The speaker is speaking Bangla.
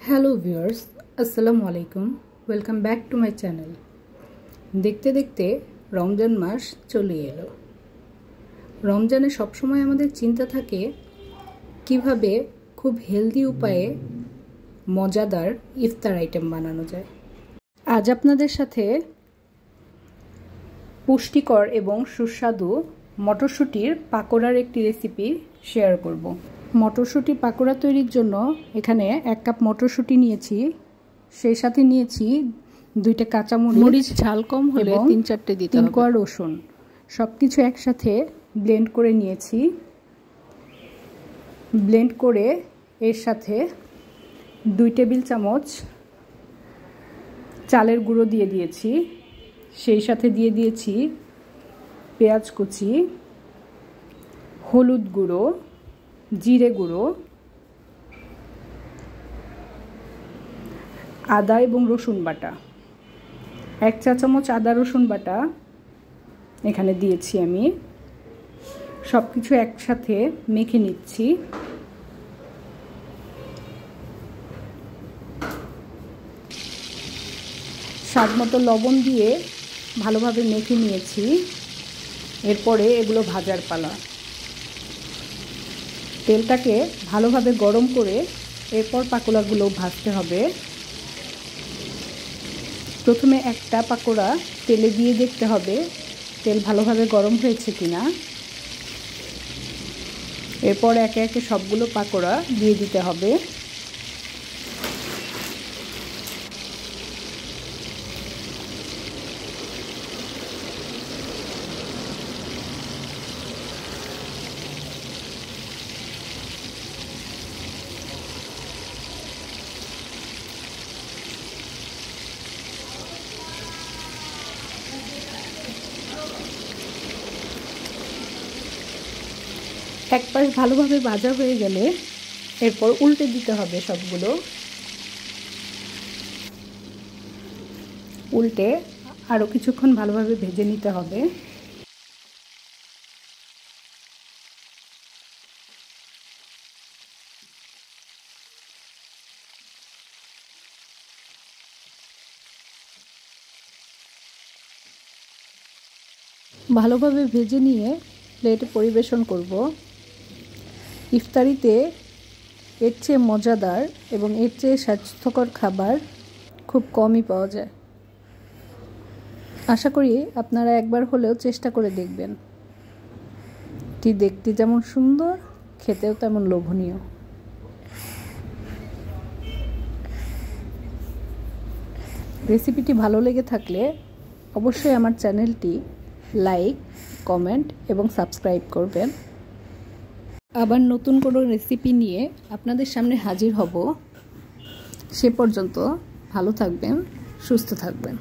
হ্যালো ভিউয়ার্স, আসসালামু আলাইকুম। Welcome back to my channel. দেখতে দেখতে রমজান মাস চলে এলো। রমজানে সবসময় আমাদের চিন্তা থাকে কিভাবে খুব হেলদি উপায়ে মজাদার ইফতার আইটেম বানানো যায়। আজ আপনাদের সাথে পুষ্টিকর এবং সুস্বাদু মটরশুঁটির পাকোড়ার একটি রেসিপি শেয়ার করব। মটরশুঁটি পাকোড়া তৈরির জন্য এখানে 1 কাপ মটরশুঁটি নিয়েছি, সেই সাথে নিয়েছি 2টা কাঁচামরিচ, ঝাল কম হলে 3-4টে দিতে হবে, 3 কোয়া রসুন। সব কিছু একসাথে ব্লেন্ড করে নিয়েছি। ব্লেন্ড করে এর সাথে 2 টেবিল চামচ চালের গুঁড়ো দিয়ে দিয়েছি, সেই সাথে দিয়ে দিয়েছি পেঁয়াজ কুচি, হলুদ গুঁড়ো, জিরে গুঁড়ো, আদা এবং রসুন বাটা। 1 চা চামচ আদা রসুন বাটা এখানে দিয়েছি আমি। সব কিছু একসাথে মেখে নিচ্ছি। স্বাদ মতো লবণ দিয়ে ভালোভাবে মেখে নিয়েছি। এরপরে এগুলো ভাজার পালা। তেলটাকে ভালোভাবে গরম করে এরপর পাকোড়াগুলো ভাজতে হবে। প্রথমে একটা পাকোড়া তেলে দিয়ে দেখতে হবে তেল ভালোভাবে গরম হয়েছে কিনা। এরপর একে একে সবগুলো পাকোড়া দিয়ে দিতে হবে। এক পাশ ভালোভাবে ভাজা হয়ে গেলে এরপর উল্টে দিতে হবে সবগুলো। উল্টে আরও কিছুক্ষণ ভালোভাবে ভেজে নিতে হবে। ভালোভাবে ভেজে নিয়ে প্লেটে পরিবেশন করব। ইফতারিতে এর চেয়ে মজাদার এবং এর চেয়ে স্বাস্থ্যকর খাবার খুব কমই পাওয়া যায়। আশা করি আপনারা একবার হলেও চেষ্টা করে দেখবেন। এটি দেখতে যেমন সুন্দর, খেতেও তেমন লোভনীয়। রেসিপিটি ভালো লেগে থাকলে অবশ্যই আমার চ্যানেলটি লাইক, কমেন্ট এবং সাবস্ক্রাইব করবেন। আবার নতুন কোনো রেসিপি নিয়ে আপনাদের সামনে হাজির হব। সে পর্যন্ত ভালো থাকবেন, সুস্থ থাকবেন।